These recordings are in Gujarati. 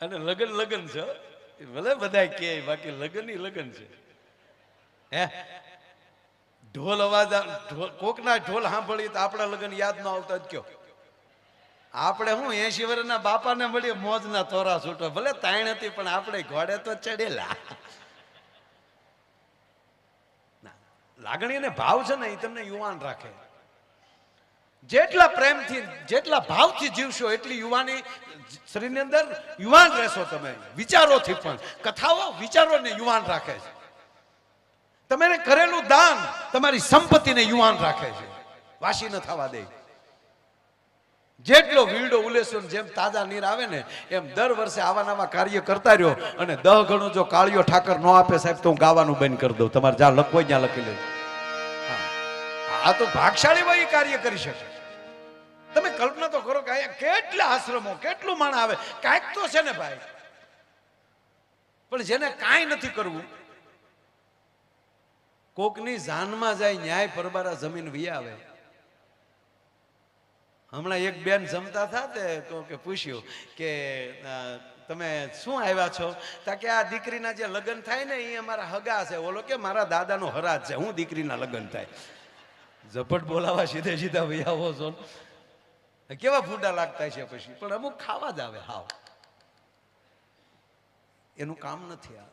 અને લગન લગન છે ભલે બધા કે બાકી લગન ઈ લગન છે હે ઢોલ અવાજ કોકના ઢોલ સાંભળીએ તો આપણા લગન યાદ ન આવતા જ કયો આપણે હું 80 વર્ષના બાપાને મળીએ મોજના તોરા છૂટો ભલે તાણ હતી પણ આપણે ઘોડે તો ચડેલા લાગણી અને ભાવ છે ને એ તમને યુવાન રાખે જેટલા પ્રેમથી જેટલા ભાવથી જીવશો એટલી યુવાની શરીરની અંદર યુવાન રહેશો તમે વિચારોથી પણ કથાઓ વિચારોને યુવાન રાખે છે તમે કરેલું દાન તમારી સંપત્તિને યુવાન રાખે છે વાસી ન થવા દે જેટલો વીડો ઉલેસો જેમ તાજા નીર આવે ને એમ દર વર્ષે આવા નવા કાર્ય કરતા રહ્યો અને 10 ગણું જો કાળિયો ઠાકર ન આપે સાહેબ તો હું ગાવાનું બંધ કરી દઉં તમારે જ્યાં લખવો ત્યાં લખી લેજો આ તો ભાગશાળી હોય કાર્ય કરી શકે તમે કલ્પના તો કરો કે અહીંયા કેટલા આશ્રમો કેટલું માણસ આવે કાંઈક તો છે ને ભાઈ પણ જેને કાંઈ નથી કરવું કોકની જાનમાં જાય ન્યાય પરબારા જમીન વી આવે હમણાં એક બેન જમતા હતા તે તો કે પૂછ્યું કે તમે શું આવ્યા છો તા કે આ દીકરીના જે લગ્ન થાય ને એ અમારા હગા છે ઓલો કે મારા દાદાનો હરાજ છે હું દીકરીના લગ્ન થાય ઝપટ બોલાવા સીધે સીધા ભાઈ આવો છો કેવા ફૂંડા લાગતા છે પછી પણ અમુક ખાવા જ આવે હાવ એનું કામ નથી આ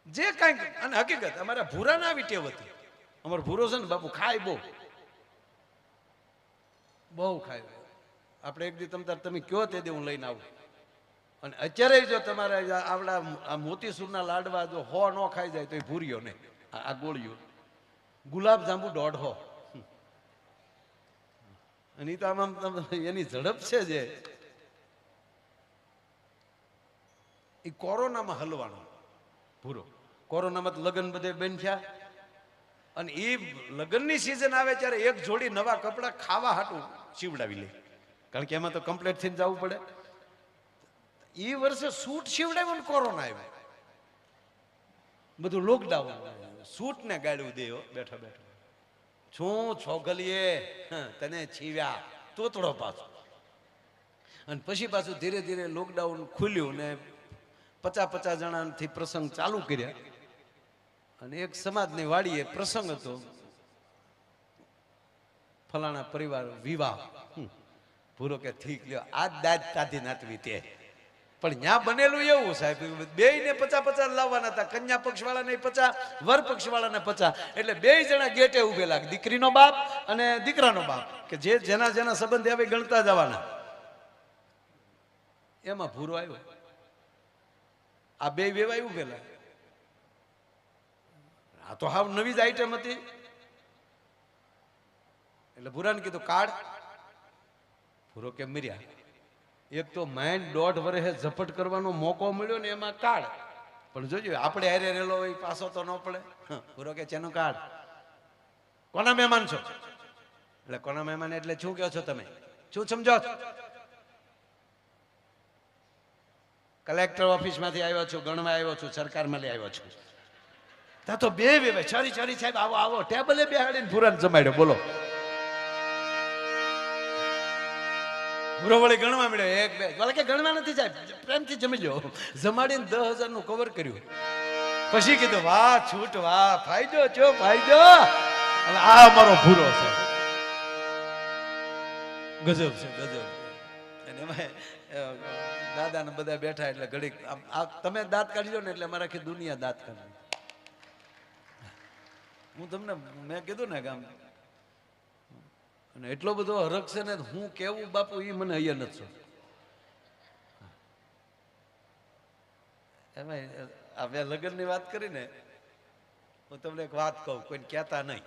જે કાંઈ અને હકીકત અમારા ભૂરા ના આવી ટેવ હતી અમારો ભૂરો છે ને બાપુ ખાય બહુ ખાય આપણે એક દી તમે કયો તે દે હું લઈને આવું અને અત્યારે જો તમારે આવડા મોતીસૂરના લાડવા જો હો ન ખાઈ જાય તો એ ભૂરીઓ ને આ ગોળીઓ ગુલાબ જાંબુ 1.5 અને એ તો આમ એની ઝડપ છે જે એ કોરોનામાં હલવાનો ભૂરો કોરોનામાં તો લગ્ન બધે બંધ થયા અને એ લગ્નની સિઝન આવે ત્યારે એક જોડી નવા કપડા ખાવા હાટું સીવડાવી લે કારણ કે એમાં તો કમ્પ્લીટ થઈને જવું પડે એ વર્ષે સૂટ સીવડાવ્યો ને કોરોના આવ્યો બધું લોકડાઉન સૂટ ને ગાળ્યું દેવો બેઠા બેઠા શું છોગલીએ તને છીવ્યા તોતડો પાછો અને પછી પાછું ધીરે ધીરે લોકડાઉન ખુલ્યું ને 50 જણાથી પ્રસંગ ચાલુ કર્યા અને એક સમાજની વાડીએ પ્રસંગ હતો ફલાણા પરિવાર વિવાહ ભૂરો કે ઠીક લ્યો આ દાદ કાઢી નાતવી તે પણ ત્યાં બનેલું એવું સાહેબ બે ને 50 લાવવાના હતા કન્યા પક્ષ વાળાને 50 વર પક્ષ વાળાને 50 એટલે 2 જણા ગેટે ઉભેલા દીકરીનો બાપ અને દીકરાનો બાપ કે જેના સંબંધ આવે ગણતા જવાના એમાં ભૂરો આવ્યો આ 2 વેવાય ઉભેલા આ તો હાવ નવી જ આઈટમ હતી એટલે ભૂરાને કીધું કાર્ડ ભૂરો કે મર્યા એક તો માઇન્ડ 1.5 વર્ષે ઝપટ કરવાનો મોકો મળ્યો ને એમાં કાર્ડ પણ જોજો આપણે હારે રેલો હોય પાછો તો ન પડે ભૂરો કે ચેનું કાર્ડ કોના મહેમાન છો એટલે કોના મહેમાન એટલે શું કહો છો તમે શું સમજો કલેક્ટર ઓફિસ માંથી આવ્યો છું ગણવા આવ્યો છું સરકારમાં લઈ આવ્યો છું ત્યાં તો 2 વેવાય છરી સાહેબ આવો આવો ટેબલે બેહાડીને ભૂરાને જમાડ્યો બોલો ભૂરો વળી ગણવા મળ્યો 1 2 કે ગણવા નથી સાહેબ પ્રેમથી જમી લો જમાડીને 10,000 નું કવર કર્યું પછી કીધું વાહ છૂટ વાહ ફાયદો છો ફાયદો અને આ અમારો ભૂરો છે ગજબ છે ગજબ અને એમાં દાદા ને બધા બેઠા એટલે ઘડીક તમે દાંત કાઢી લો ને એટલે અમારે આખી દુનિયા દાંત કાઢી હું તમને મેં કીધું ને ગામ અને એટલો બધો હરખ છે ને હું કેવું બાપુ એ મને અહીંયા નથી એમાં આપણે લગ્નની વાત કરીને હું તમને એક વાત કહું કોઈને કહેતા નહીં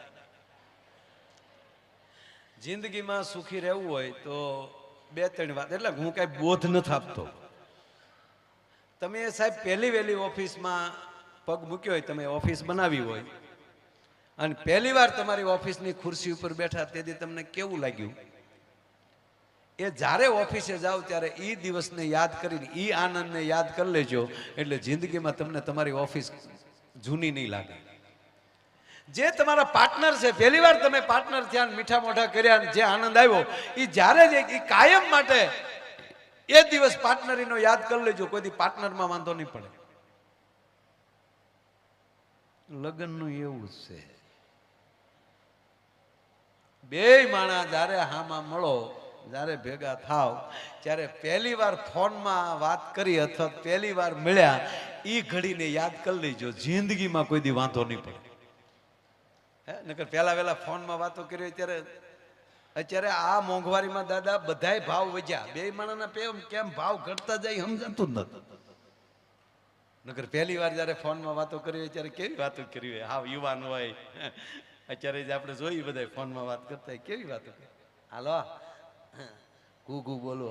જિંદગીમાં સુખી રહેવું હોય તો 2-3 વાત એટલે હું કઈ બોધ નથી આપતો તમે સાહેબ પહેલી વહેલી ઓફિસમાં પગ મૂક્યો હોય તમે ઓફિસ બનાવી હોય અને પહેલી વાર તમારી ઓફિસની ખુરશી ઉપર બેઠા તેથી તમને કેવું લાગ્યું એ જ્યારે ઓફિસે જાઓ ત્યારે એ દિવસને યાદ કરીને એ આનંદને યાદ કરી લેજો એટલે જિંદગીમાં તમને તમારી ઓફિસ જૂની નહીં લાગે જે તમારા પાર્ટનર છે પહેલી વાર તમે પાર્ટનર થયા મીઠા મોઢા કર્યા જે આનંદ આવ્યો એ જ્યારે જ એ કાયમ માટે એ દિવસ પાર્ટનરીનો યાદ કરી લેજો, કોઈ દી પાર્ટનરમાં વાંધો નહીં પડે. લગ્નનું એવું જ છે, બે માણા જ્યારે હામાં મળો, જ્યારે ભેગા થાવ, ત્યારે પહેલી વાર ફોનમાં વાત કરી અથવા પહેલી વાર મળ્યા એ ઘડીને યાદ કરી લેજો, જિંદગીમાં કોઈ દી વાંધો નહીં પડે. હે નકર પહેલા વહેલા ફોનમાં વાતો કરી અત્યારે આ મોંઘવારીમાં દાદા બધાય ભાવ વધ્યા, બે માણાના કેમ ભાવ ઘટતા જાય સમજાતું જ નથી. નકર પહેલી વાર જ્યારે ફોનમાં વાતો કરી હોય ત્યારે કેવી વાતો કરી હોય, હાવ યુવાન હોય. અત્યારે જ આપણે જોઈએ બધા ફોનમાં વાત કરતા હોય કેવી વાતો કરે. હાલો ઘૂ બોલો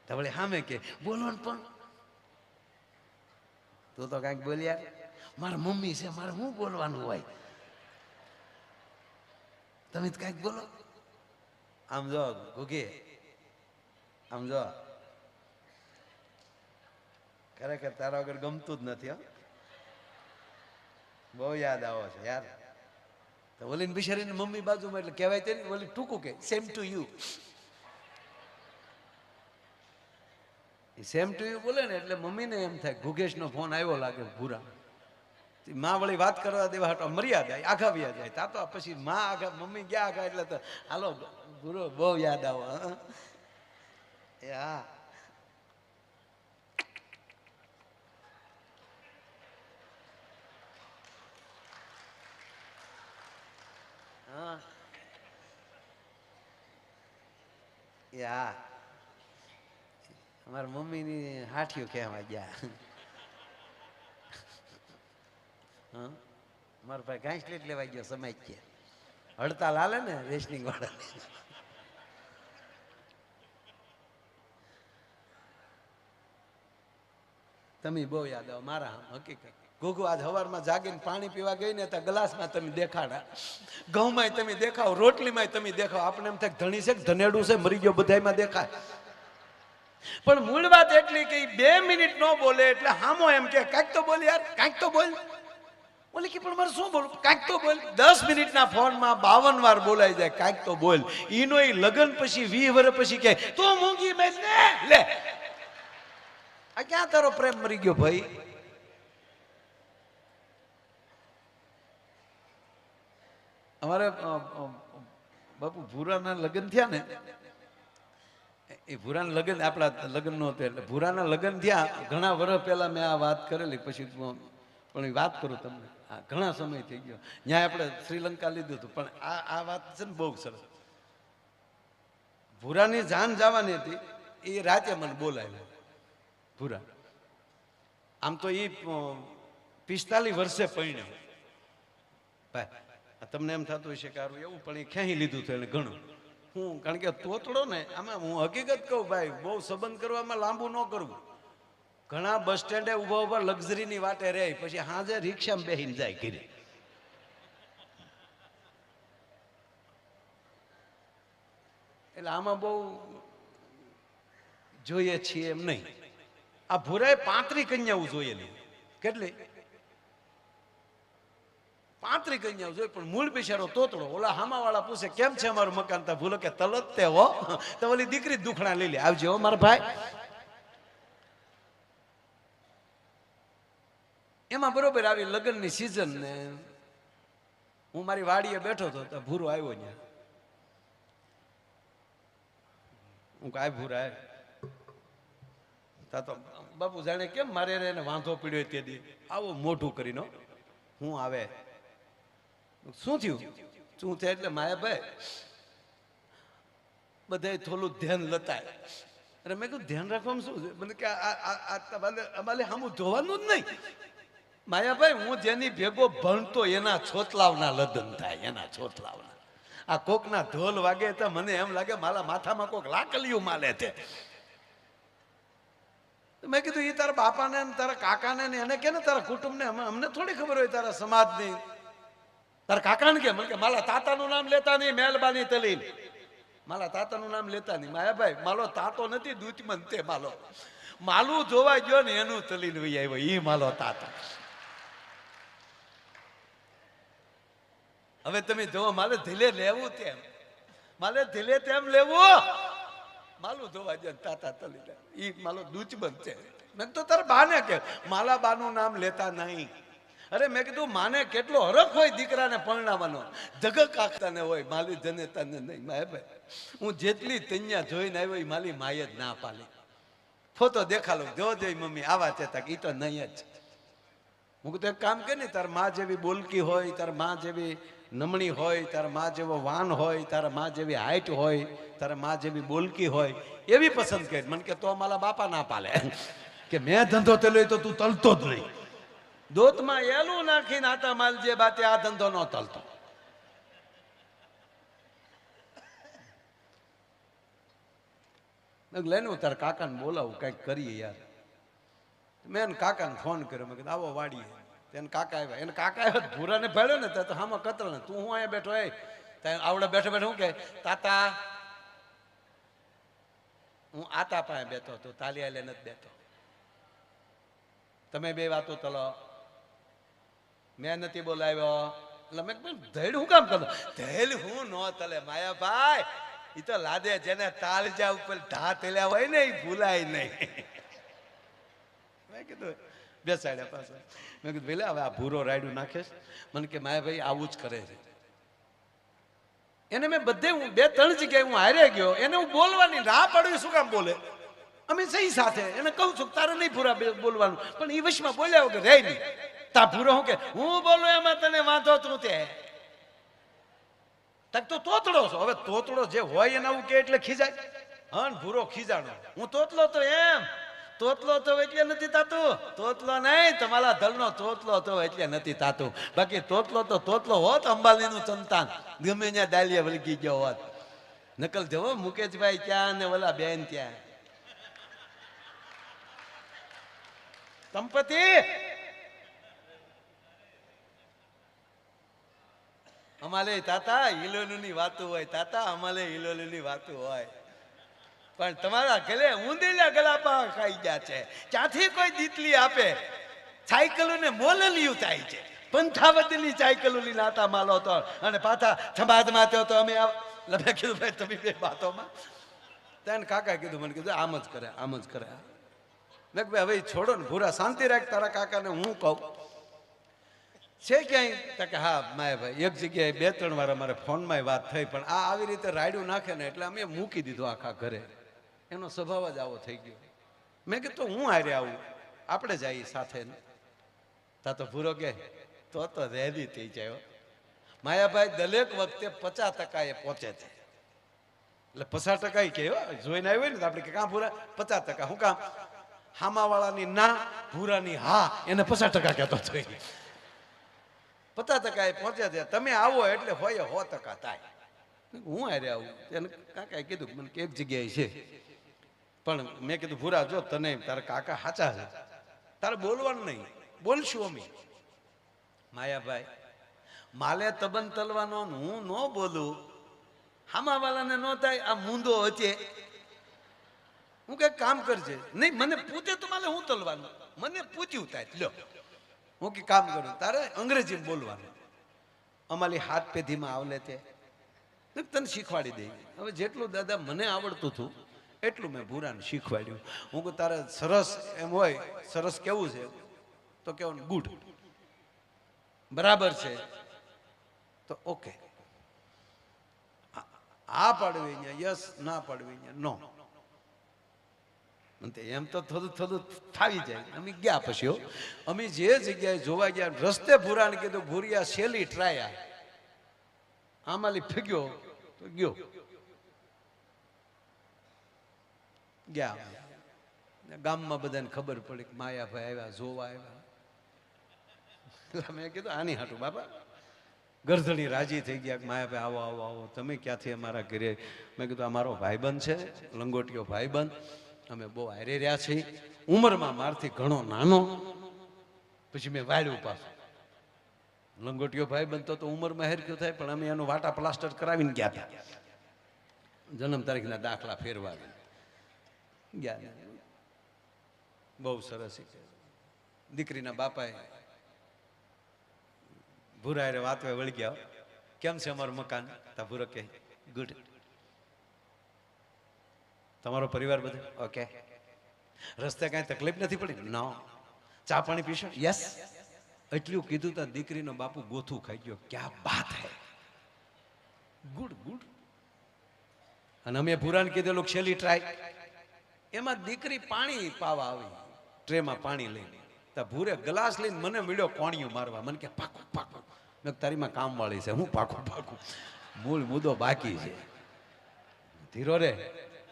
તો વળી સામે કે બોલો ને, પણ તું તો કાંઈક બોલ્યા, મારા મમ્મી છે મારે શું બોલવાનું હોય, તમે કાંઈક બોલો. આમ જો ઘૂઘી, આમ જો ખરેખર તારા વગર ગમતું જ નથી. બહુ યાદ આવો છે યાર. તો ઓલીને બિચારીને મમ્મી બાજુમાં એટલે કહેવાય તે ઓલી ટૂંકું કે same to you. Same to you બોલે ને એટલે મમ્મીને એમ થાય ગુગેશનો ફોન આવ્યો લાગે ભૂરા. માં વળી વાત કરવા દેવા હટો મર્યાદા આઘા વ્યા જાય. તા તો પછી માં આઘા મમ્મી ગયા આઘા એટલે તો હાલો ભૂરો બહુ યાદ આવો. એ હા યા અમારા મમ્મીની હાઠિયું કહેવા ગયા. મારો ભાઈ ઘાસલેટ લેવા ગયો સમાજ કે હડતાલ હાલે ને રેશનિંગ વાળા. તમે બહુ યાદ આવો મારા હકીકત. ઘૂઘુ આજ સવારમાં જાગીને પાણી પીવા ગઈ ને તો ગ્લાસમાં તમે દેખાડા, ઘઉંમાં તમે દેખાવ, રોટલીમાં તમે દેખાવ. આપણે એમ થાય ધણી છે ધનેડું છે મરી ગયો બધામાં દેખાય. પણ મૂળ વાત એટલી કે 2 મિનિટ ન બોલે એટલે હામો એમ કે કાંઈક તો બોલ યાર, કાંઈક તો બોલ. બોલે કે પણ મારે શું બોલું, કાંઈક તો બોલ. 10 મિનિટના ફોનમાં 52 વાર બોલાઈ જાય કાંઈક તો બોલ. ઈનો એ લગ્ન પછી 20 વર્ષ પછી કે તું મૂંગી મેં ને લે, આ ક્યાં તારો પ્રેમ મરી ગયો ભાઈ. અમારે બાપુ ભૂરાના લગ્ન થયા ને, એ ભૂરાના લગ્ન આપણા લગ્ન નો હતો એટલે ભૂરાના લગ્ન થયા ઘણા વર્ષ પહેલા મેં આ વાત કરેલી. પછી પણ એ વાત કરું તમને, આ ઘણા સમય થઈ ગયો. ત્યાં આપણે શ્રીલંકા લીધું હતું, પણ આ વાત છે ને બહુ સરસ. ભૂરાની જાન જવાની હતી, એ રાતે મને બોલાવ્યો. ભૂરા આમ તો એ 45 વર્ષે પરણ્યો ભાઈ. તમને એમ થતું હશે કે એવું, પણ એ ખેંચી લીધું હતું એને ઘણું. હું કારણ કે તોતડો ને આમાં હું હકીકત કહું ભાઈ, બહુ સંબંધ કરવામાં લાંબુ ન કરવું. ઘણા બસ સ્ટેન્ડે ઉભા ઉભા લક્ઝરીની વાટે રહે, પછી હાજે રિક્ષામાં બેહીને જાય ઘરે. એટલે આમાં બહુ જોઈએ છીએ એમ નહીં. આ ભૂરાએ 35 કન્યાઓ જોયેલી. કેટલી? 35 કન્યાઓ જોઈ, પણ મૂળ બિચારો તોતડો. ઓલા હામા વાળા પૂછે કેમ છે અમારું મકાન, તા ભૂલો કે તલત તે હો, તો ઓલી દીકરી દુખણા લઈ લે, આવજો હો મારા ભાઈ. એમાં બરોબર આવી લગ્નની સિઝન ને હું મારી વાડીએ બેઠો હતો તો ભૂરો આવ્યો ત્યાં. હું કાંઈ ભૂરા તા તો બાપુ જાણે કેમ મારે એને વાંધો પીડ્યો તે દી આવો મોઢું કરીને. હું આવે શું થયું, શું થાય એટલે માયાભાઈ બધા થોડું ધ્યાન લતાય. અરે મેં કીધું ધ્યાન રાખવામાં શું છે, મને કે અમારે સામું જોવાનું જ નહીં. માયાભાઈ હું જેની ભેગો ભણતો એના છોતલાવના લગ્ન થાય, એના છોતલાવના. આ કોકના ઢોલ વાગે તો મને એમ લાગે મારા માથામાં કોક લાકલિયું માલે છે. મેં કીધું એ તારા બાપાને તારા કાકાને એને કે ને તારા કુટુંબને, અમને થોડી ખબર હોય તારા સમાજની. તારા કાકાને કે મને કે મારા તાતાનું નામ લેતા નહીં, મહેરબાની તલીલ મારા તાતાનું નામ લેતા નહીં. માયાભાઈ માલો તાતો નથી, દૂધમન તે માલો. માલું જોવા ગયો ને એનું તલીલ વહી આવ્યો, એ માલો તાતા. હવે તમે જોવો, મારે ધીલે લેવું તેમ, મારે ધીલે તેમ લેવું. માલું ધોવા જાય તાતા તલી જાય ઈ માલો દૂચબંધ છે. મેં તો તારે બાને કે માલા બાનું નામ લેતા નહીં. અરે મેં કીધું માને કેટલો હરખ હોય દીકરાને પરણાવવાનો, જગક આખતાને હોય, માલી જનેતાને નહીં. માય ભાઈ હું જેટલી તૈયા જોઈને આવ્યો એ માલી માય જ ના પાલી. ફોટો દેખાડો, જો જોઈ મમ્મી આવા ચેતા એ તો નહીં જ. હું કીધું એક કામ કે ને, તાર માં જેવી બોલકી હોય, તાર માં જેવી નમણી હોય, તારા માં જેવો વાન હોય, તારા માં જેવી હાઈટ હોય, તારા માં જેવી બોલકી હોય એવી પસંદ કરી. મને કે તો મારા બાપા ના પાલે કે મેં ધંધો તલ્યો તો તું તલતો જ નહીં. દોતમાં એલું નાખીને આતા માલ જે બાતે આ ધંધો ન તલતો. લઈને હું તારા કાકાને બોલાવું, કઈક કરીએ યાર. મેં એને કાકાને ફોન કર્યો, મેં કીધું આવો વાડીએ. એને કાકા આવ્યા, એને કાકા આવ્યા ભૂરાને ભેળ્યો ને તો હામાં કતરણ, તું હું અહીંયા બેઠો ત્યાં આવડે બેઠો બેઠો શું કે તાતા હું આતા પાસે બેઠો તો તાલી આલે નથી બેઠો, તમે બે વાતો તલો, મેં નથી બોલાવ્યો. એટલે મેં ધૈડ હું કામ કરો? ધૈડ હું ન તલે માયાભાઈ, એ તો લાદે જેને તાળજા ઉપર ઢા તેલ્યા હોય ને એ ભૂલાય નહીં. મેં કીધું બેસાડ્યા પાસે. મેં કીધું પેલા હવે આ ભૂરો રાયડું નાખેશ? મને કે માયાભાઈ આવું જ કરે છે. એને મેં બધે હું 2-3 જગ્યાએ હું હારે ગયો, એને હું બોલવાની રાહ પાડું, શું કામ બોલે? અમે સહી સાથે એને કહું છું તારે નહીં ભૂરા બોલવાનું, પણ એ વશમાં બોલ્યા વગર રહે નહીં. તા ભૂરો હું કે હું બોલું એમાં તને વાંધો તું તે તક તો તોતડો છો. હવે તોતડો જે હોય એને આવું કે એટલે ખીજાય? હા ભૂરો ખીજાણો. હું તોતલો તો એમ તોતલો તો એટલે નથી તાતું, તોતલો નહીં તમારા દલનો તોતલો તો એટલે નથી તાતું. બાકી તોતલો તો તોતલો હોત, અંબાલીનું સંતાન ગમે ત્યાં દાલિયા વળગી ગયો હોત. નકલ જવો મુકેશભાઈ ત્યાં ને ઓલા બેન ત્યાં. સંપત્તિ અમારે તાતા હિલોલુની વાતો હોય, તાતા અમારે હિલોલુની વાતો હોય, પણ તમારા ગલે ઊંધેલા ગલાપા ખાઈ ગયા છે. ક્યાંથી કોઈ દીતલી આપે? સાયકલોને મોલલિયું થાય છે, પંથાવતીની સાયકલોની નાતા માલો તો અને પાછા સમાજમાં તો અમે લભે કીધું ભાઈ તમે બે વાતોમાં ત્યાં કાકા કીધું, મને કીધું આમ જ કરે આમ જ કરે. મેં ભાઈ હવે છોડો ને ભૂરા, શાંતિ રાખ. તારા કાકાને હું કહું છે ક્યાંય? કે હા માયાભાઈ એક જગ્યાએ 2-3 વાર અમારે ફોનમાં વાત થઈ, પણ આ આવી રીતે રાયડું નાખે ને એટલે અમે મૂકી દીધું આખા ઘરે. એનો સ્વભાવ જ આવો થઈ ગયો. મેં કીધું હું હારે આવું, આપણે જઈએ સાથે. તા તો ભૂરો કે તો રેડી થઈ જાય. માયાભાઈ દરેક વખતે 50% એ પહોંચે છે. એટલે 50% કે જોઈને આવ્યો ને તો આપણે કે કાં ભૂરા 50%? શું કામ? હામાવાળાની ના, ભૂરાની હા, એને 50% કહેતો હતો. 50% એ પહોંચે છે. તમે આવો એટલે હોય 100% થાય. હું હારે આવું? એને કાકાએ કીધું મને કે એક જગ્યાએ છે, પણ મેં કીધું ભૂરા જો તને તારા કાકા સાચા છે, તારે બોલવાનું નહીં, બોલશું અમે. માયાભાઈ માલે તબન તલવાનો હું ન બોલું, હામાવાળાને ન થાય આ મૂંદો હચે. હું કઈ કામ કરજે નહીં, મને પૂછે તો મારે હું તલવાનું, મને પૂછ્યું થાય લ્યો હું કે કામ કરું, તારે અંગ્રેજી બોલવાનું. અમારી 7 પેઢીમાં આવલે તે તને શીખવાડી દઈ. હવે જેટલું દાદા મને આવડતું હતું એટલું મેં ભૂરાને શીખવાડ્યું. હું કહું તારે સરસ એમ હોય, સરસ કેવું છે તો કેવું ગુડ, બરાબર છે તો ઓકે, આ પાડવી અહીંયા યસ, ના પાડવી અહીંયા નો. એમ તો થોડું થોડું થાવી જાય. અમે ગયા પછી અમે જે જગ્યાએ જોવા ગયા રસ્તે ભૂરાને કીધું ભૂરિયા શેલી ટ્રાયા, આમાલી ફગ્યો તો ગયો. ગયા ગામમાં બધાને ખબર પડી કે માયાભાઈ આવ્યા, જોવા આવ્યા. મેં કીધું આની હાટું બાપા. ગરધણી રાજી થઈ ગયા કે માયાભાઈ આવો આવો આવો, તમે ક્યાંથી અમારા ઘરે? મેં કીધું અમારો ભાઈબંધ છે, લંગોટીયો ભાઈબંધ, અમે બહુ હારે રહ્યા છીએ, ઉંમરમાં મારથી ઘણો નાનો. પછી મેં વાળ્યું પાછું. લંગોટીયો ભાઈબંધ તો ઉંમરમાં હેરખ્યો થાય, પણ અમે એનું વાટા પ્લાસ્ટર કરાવીને ગયા હતા, જન્મ તારીખના દાખલા ફેરવાવી ગયા. બહુ સરસ. દીકરીના બાપાએ ભૂરા હારે વાત વળી ગયા, કેમ છે અમારું મકાન? તા ભૂરો કે ગુડ. તમારો પરિવાર બધો ઓકે? રસ્તે કાંઈ તકલીફ નથી પડી? નો. ચા પાણી પીશો? યસ. એટલું કીધું તો દીકરીનો બાપુ ગોથું ખાઈ ગયો. ક્યાં બાત હે, ગુડ ગુડ. અને અમે ભૂરાને કીધેલું છેલ્લી ટ્રાય. એમાં દીકરી પાણી પાવા આવી ટ્રેમાં પાણી લઈને. તો ભૂરે ગ્લાસ લઈને મને મળ્યો કોણિયું મારવા. મને કે પાકું પાકું. મેં તારીમાં કામ વાળી છે, હું પાકું પાકું, મૂળ મુદ્દો બાકી છે. ધીરો રે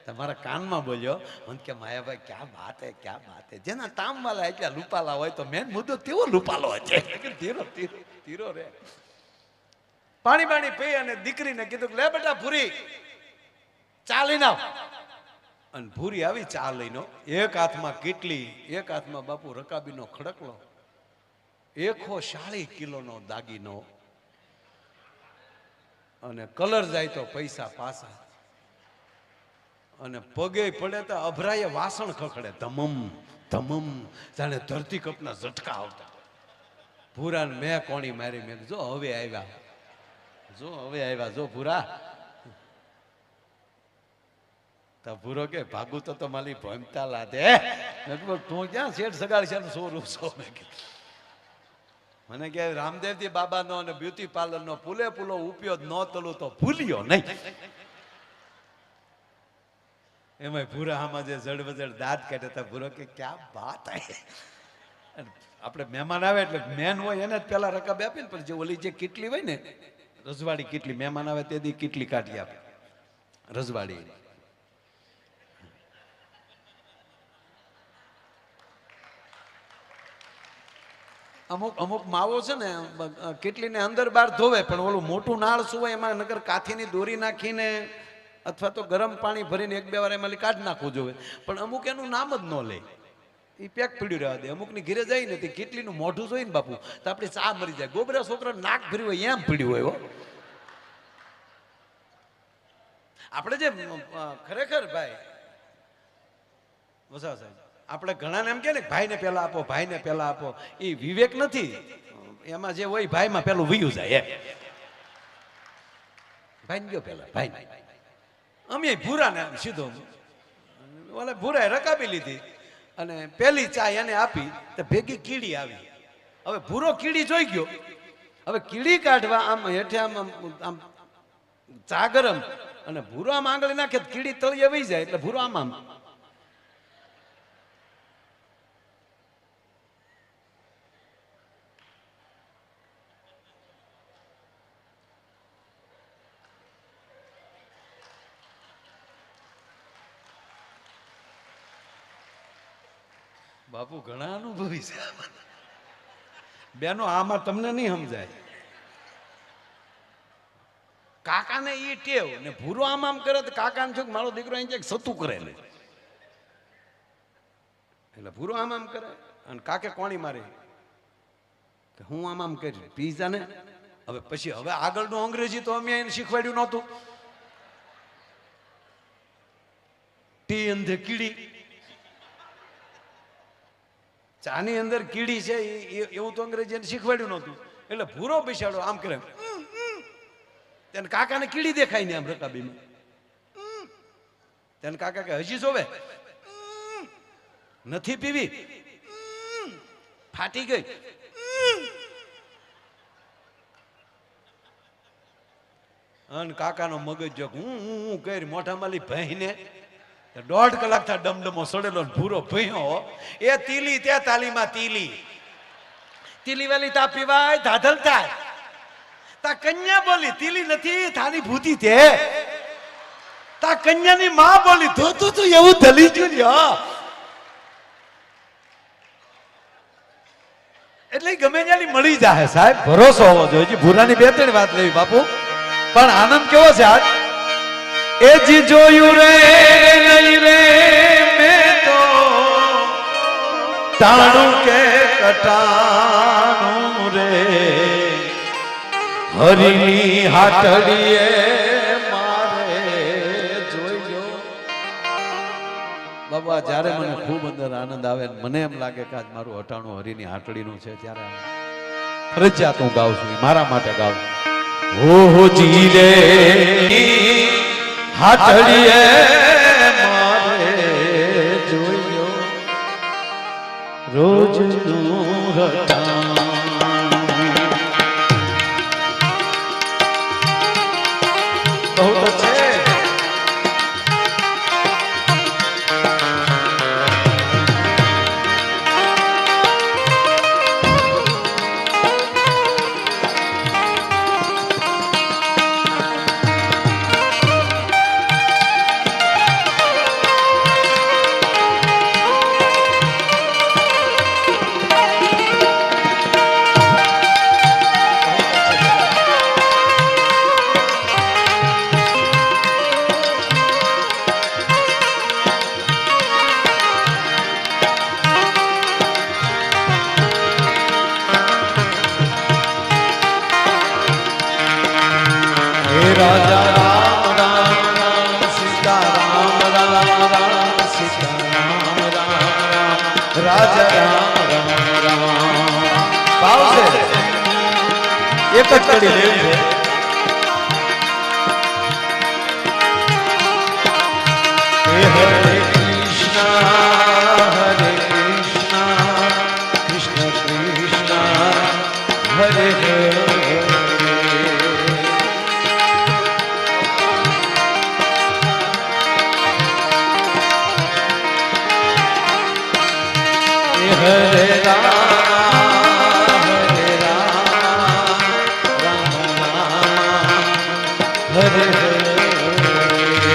તમારા કાનમાં બોલ્યો. મને કે માયાભાઈ ક્યાં બાત હે, ક્યાં બાત હે. જેના તામ વાળા એટલા લુપાલા હોય તો મેન મુદ્દો તેવો લુપાલો છે. ધીરો ધીરો ધીરો રે. પાણી પાણી પી અને દીકરીને કીધું લે બેટા ભૂરી ચા લઈને આવ. અને ભૂરી આવી ચા લઈને. એક હાથમાં કીટલી, એક હાથમાં બાપુ રકાબીનો ખડકલો, 140 કિલોનો દાગીનો, અને કલર જાય તો પૈસા પાછા. અને પગે પડે તો અભરાએ વાસણ ખખડે, ધમમ ધમમ, જાણે ધરતી કપના ઝટકા આવતા. ભૂરાને મેં કોણી મારી. મેં જો હવે આવ્યા, જો હવે આવ્યા, જો ભૂરા. તો ભૂરો કે ભાગું તો મારી ભમતા લાદે. તું ક્યાં શેઠ સગાડ છે સો. મને કે રામદેવજી બાબાનો અને બ્યુટી પાર્લરનો પૂરેપૂરો ઉપયોગ ન તલું તો ભૂલ્યો નહીં. એમાં ભૂરા આમાં જે જડબજડ દાંત કાઢે તો ભૂરો કે ક્યાં વાત હે. આપણે મહેમાન આવે એટલે મેન હોય એને જ પેલા રકમ આપી ને, પણ જે ઓલી જે કીટલી હોય ને રજવાડી કીટલી, મહેમાન આવે તે દી કીટલી કાઢી આપે રજવાડી. અમુક અમુક માવો છે ને કેટલીને અંદર બહાર ધોવે, પણ ઓલું મોટું નાળ શું હોય એમાં નગર કાથીની દોરી નાખીને અથવા તો ગરમ પાણી ભરીને 1-2 વાર એમાં કાઢી નાખવું જોઈએ. પણ અમુક એનું નામ જ ન લે, એ પેક પીડ્યું રહેવા દે. અમુકની ઘીરે જાય ને તે કેટલીનું મોઢું જોઈને બાપુ તો આપણી ચા મરી જાય. ગોબરા છોકરા નાક ભર્યું હોય એમ પીડ્યું હોય. આપણે જે ખરેખર ભાઈ વસા સાહેબ, આપણે ઘણાને એમ કે ને ભાઈને પેલા આપો, ભાઈને પેલા આપો, એ વિવેક નથી. એમાં જે હોય ભાઈમાં પેલું વયું જાય. ભાઈને ગયો પેલા, ભાઈ. અમે ભૂરાને સીધો ઓલે ભૂરાએ રકાબી લીધી અને પેલી ચા એને આપી તો ભેગી કીડી આવી. હવે ભૂરો કીડી જોઈ ગયો. હવે કીડી કાઢવા આમ હેઠે આમ ચા ગરમ અને ભૂરો આમ આંગળી નાખે કીડી તળિયે વહી જાય એટલે ભૂરો આમ બાપુ ઘણા અનુભવી છે બેનો. આમાં તમને નહીં સમજાય. કાકાને ઈ ટેવ ને ભૂરો આમ કરે તો કાકાને શું મારો દીકરો અહીં સતું કરે ને એટલે ભૂરો આમ કરે અને કાકે કોણી મારે કે હું આમ કરી પીઝા ને. હવે પછી હવે આગળનું અંગ્રેજી તો અમે એને શીખવાડ્યું નહોતું. ટી અંધે કીડી, ચાની અંદર કીડી છે એવું તો અંગ્રેજી શીખવાડ્યું નહોતું. એટલે ભૂરો બિસાડો આમ કરે, તેને કાકાને કીડી દેખાય ને આમ રકાબીમાં. તેને કાકા કે હજી જોવે નથી પીવી, ફાટી ગઈ. અને કાકાનો મગજ જો હું કરી મોઢા માલી ભાઈને 1.5 કલાક થા ડમડમો સડેલો ભૂરો ભયો. એ તીલી તે તાલીમાં તીલી તીલી વાલી તા પીવાય ધાધલ થાય. તા કન્યા બોલી તીલી નથી થાની ભૂતી તે. તા કન્યાની માં બોલી ધોતું તું એવું ધલી ગયું. એટલે ગમે ત્યાંની મળી જાય સાહેબ, ભરોસો હોવો જોઈએ. ભૂરાની 2-3 વાત લેવી બાપુ, પણ આનંદ કેવો છે આજ. એ જી જોયું રે નહીં રે મેં તો તાણું કે કટાણું રે હરીની હાટડીએ મારે જોઈજો. બાબા જ્યારે મને ખૂબ અંદર આનંદ આવે, મને એમ લાગે કે આજ મારું હટાણું હરીની હાટડીનું છે, ત્યારે ફરજિયાત હું ગાઉં છું, મારા માટે ગાઉં છું. ઓહો જી રે હાટડીએ મારે રોજનું રટાણ બહુ તો છે. રાજા રામ રામ રામ સીતા રામ રામ રામ સીતા રામ રામ રામ રાજા રામ રામ રામ. ભાવ છે એક જ કડી લેવી છે. હરે કૃષ્ણ કૃષ્ણ કૃષ્ણ હરે હરે. Hare Rama, Hare Rama, Rama Rama, Hare Hare.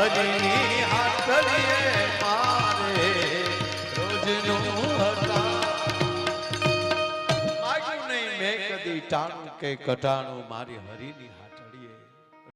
હરિની હાથડીએ મારે રોજનું હતા માગ્યું નહીં મેં કદી ટાણું કે કટાણું મારી હરિની